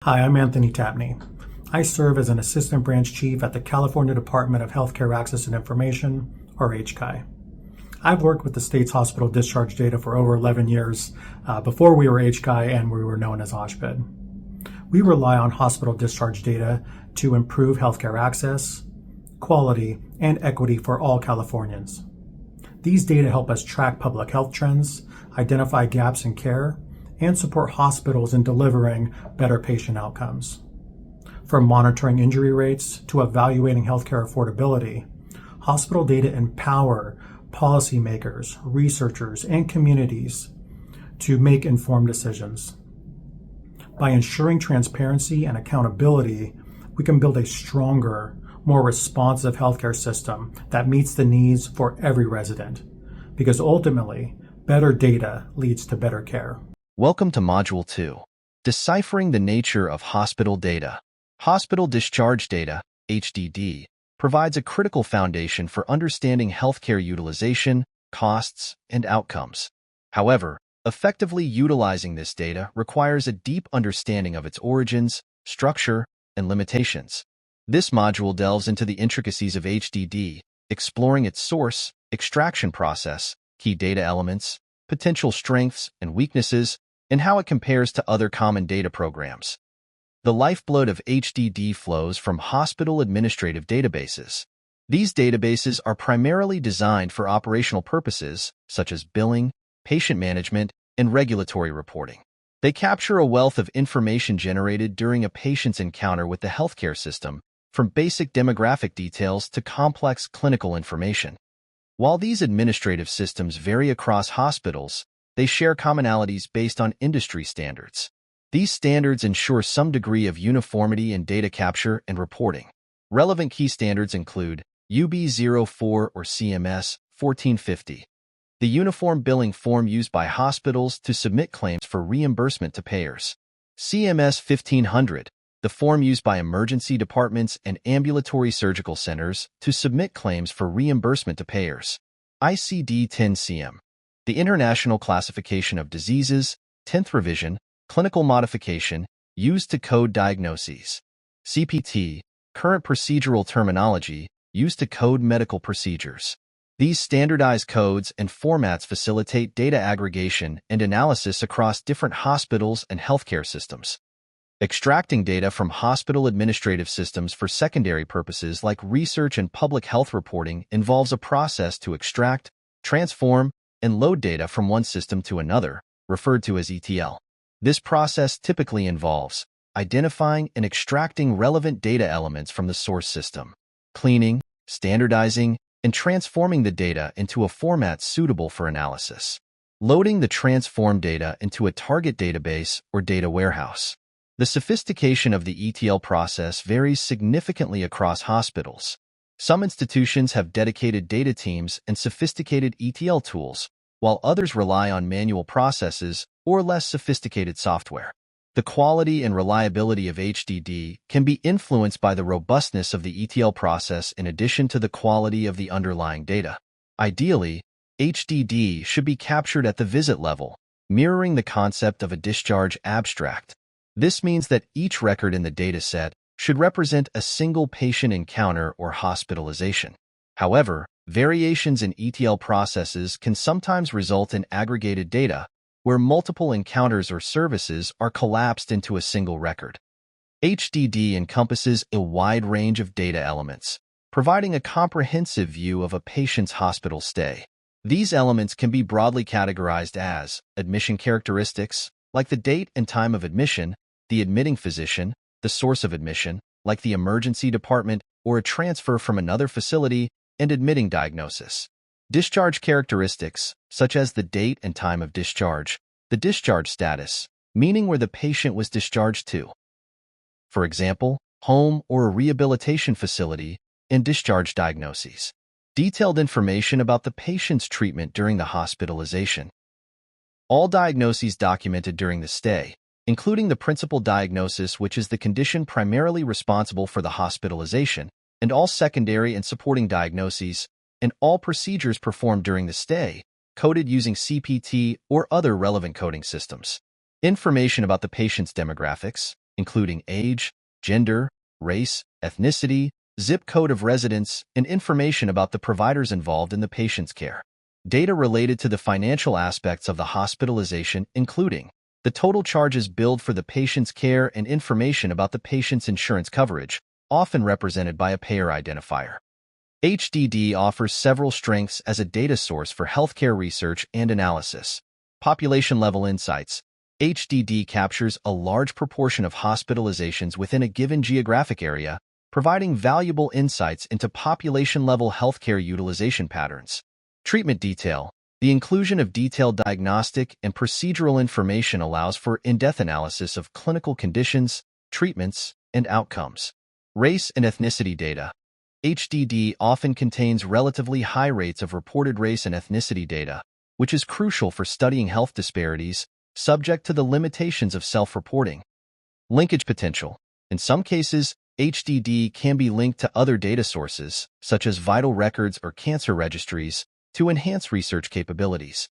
Hi, I'm Anthony Tapney. I serve as an Assistant Branch Chief at the California Department of Healthcare Access and Information, or HCI. I've worked with the state's hospital discharge data for over 11 years, before we were HCI and we were known as OSHPD. We rely on hospital discharge data to improve healthcare access, quality, and equity for all Californians. These data help us track public health trends, identify gaps in care, and support hospitals in delivering better patient outcomes. From monitoring injury rates to evaluating healthcare affordability, hospital data empower policymakers, researchers, and communities to make informed decisions. By ensuring transparency and accountability, we can build a stronger, more responsive healthcare system that meets the needs for every resident. Because ultimately, better data leads to better care. Welcome to Module 2, Deciphering the Nature of Hospital Data. Hospital Discharge Data, HDD, provides a critical foundation for understanding healthcare utilization, costs, and outcomes. However, effectively utilizing this data requires a deep understanding of its origins, structure, and limitations. This module delves into the intricacies of HDD, exploring its source, extraction process, key data elements, potential strengths and weaknesses, and how it compares to other common data programs. The lifeblood of HDD flows from hospital administrative databases. These databases are primarily designed for operational purposes, such as billing, patient management, and regulatory reporting. They capture a wealth of information generated during a patient's encounter with the healthcare system, from basic demographic details to complex clinical information. While these administrative systems vary across hospitals, they share commonalities based on industry standards. These standards ensure some degree of uniformity in data capture and reporting. Relevant key standards include UB-04 or CMS 1450, the uniform billing form used by hospitals to submit claims for reimbursement to payers; CMS 1500, the form used by emergency departments and ambulatory surgical centers to submit claims for reimbursement to payers; ICD-10-CM, the International Classification of Diseases, 10th revision, clinical modification, used to code diagnoses; CPT, current procedural terminology, used to code medical procedures. These standardized codes and formats facilitate data aggregation and analysis across different hospitals and healthcare systems. Extracting data from hospital administrative systems for secondary purposes like research and public health reporting involves a process to extract, transform, and load data from one system to another, referred to as ETL. This process typically involves identifying and extracting relevant data elements from the source system, cleaning, standardizing, and transforming the data into a format suitable for analysis, loading the transformed data into a target database or data warehouse. The sophistication of the ETL process varies significantly across hospitals. Some institutions have dedicated data teams and sophisticated ETL tools, while others rely on manual processes or less sophisticated software. The quality and reliability of HDD can be influenced by the robustness of the ETL process in addition to the quality of the underlying data. Ideally, HDD should be captured at the visit level, mirroring the concept of a discharge abstract. This means that each record in the dataset should represent a single patient encounter or hospitalization. However, variations in ETL processes can sometimes result in aggregated data, where multiple encounters or services are collapsed into a single record. HDD encompasses a wide range of data elements, providing a comprehensive view of a patient's hospital stay. These elements can be broadly categorized as admission characteristics, like the date and time of admission, the admitting physician, the source of admission, like the emergency department or a transfer from another facility, and admitting diagnosis. Discharge characteristics, such as the date and time of discharge, the discharge status, meaning where the patient was discharged to. For example, home or a rehabilitation facility, and discharge diagnoses. Detailed information about the patient's treatment during the hospitalization. All diagnoses documented during the stay, including the principal diagnosis, which is the condition primarily responsible for the hospitalization, and all secondary and supporting diagnoses, and all procedures performed during the stay, coded using CPT or other relevant coding systems. Information about the patient's demographics, including age, gender, race, ethnicity, zip code of residence, and information about the providers involved in the patient's care. Data related to the financial aspects of the hospitalization, including the total charges billed for the patient's care and information about the patient's insurance coverage, often represented by a payer identifier. HDD offers several strengths as a data source for healthcare research and analysis. Population-level insights. HDD captures a large proportion of hospitalizations within a given geographic area, providing valuable insights into population-level healthcare utilization patterns. Treatment detail. The inclusion of detailed diagnostic and procedural information allows for in-depth analysis of clinical conditions, treatments, and outcomes. Race and ethnicity data. HDD often contains relatively high rates of reported race and ethnicity data, which is crucial for studying health disparities, subject to the limitations of self-reporting. Linkage potential. In some cases, HDD can be linked to other data sources, such as vital records or cancer registries, to enhance research capabilities.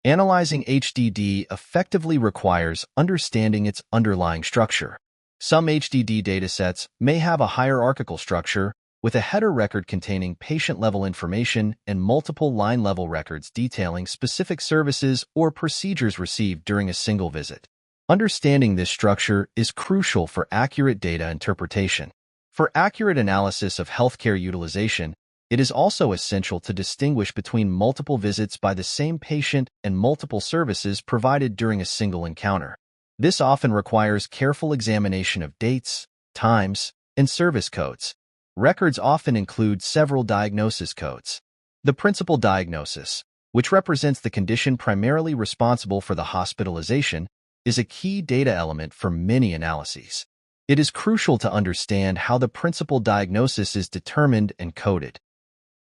Analyzing HDD effectively requires understanding its underlying structure. Some HDD datasets may have a hierarchical structure, with a header record containing patient-level information and multiple line-level records detailing specific services or procedures received during a single visit. Understanding this structure is crucial for accurate data interpretation. For accurate analysis of healthcare utilization, it is also essential to distinguish between multiple visits by the same patient and multiple services provided during a single encounter. This often requires careful examination of dates, times, and service codes. Records often include several diagnosis codes. The principal diagnosis, which represents the condition primarily responsible for the hospitalization, is a key data element for many analyses. It is crucial to understand how the principal diagnosis is determined and coded.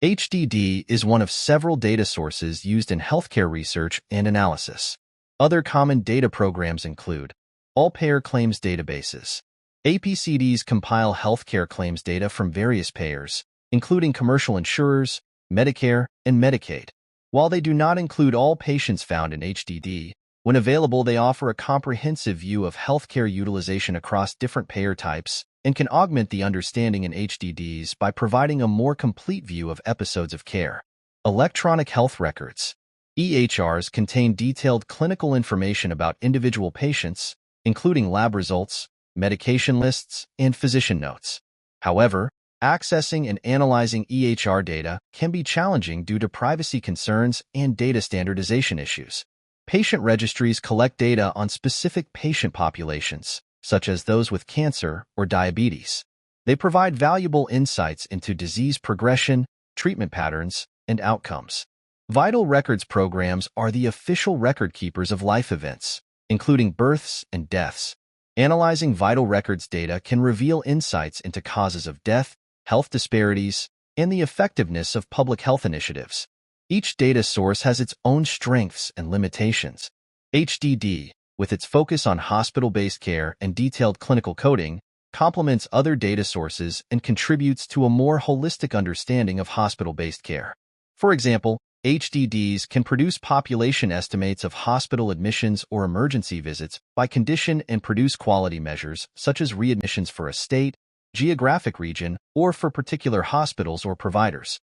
HDD is one of several data sources used in healthcare research and analysis. Other common data programs include all-payer claims databases. APCDs compile healthcare claims data from various payers, including commercial insurers, Medicare, and Medicaid. While they do not include all patients found in HDD, when available, they offer a comprehensive view of healthcare utilization across different payer types and can augment the understanding in HDDs by providing a more complete view of episodes of care. Electronic health records. EHRs contain detailed clinical information about individual patients, including lab results, medication lists, and physician notes. However, accessing and analyzing EHR data can be challenging due to privacy concerns and data standardization issues. Patient registries collect data on specific patient populations, such as those with cancer or diabetes. They provide valuable insights into disease progression, treatment patterns, and outcomes. Vital records programs are the official record keepers of life events, including births and deaths. Analyzing vital records data can reveal insights into causes of death, health disparities, and the effectiveness of public health initiatives. Each data source has its own strengths and limitations. HDD, with its focus on hospital-based care and detailed clinical coding, complements other data sources and contributes to a more holistic understanding of hospital-based care. For example, HDDs can produce population estimates of hospital admissions or emergency visits by condition and produce quality measures such as readmissions for a state, geographic region, or for particular hospitals or providers.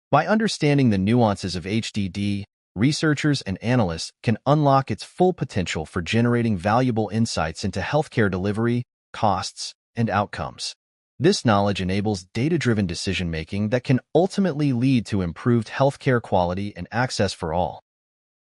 By understanding the nuances of HDD, researchers and analysts can unlock its full potential for generating valuable insights into healthcare delivery, costs, and outcomes. This knowledge enables data-driven decision-making that can ultimately lead to improved healthcare quality and access for all.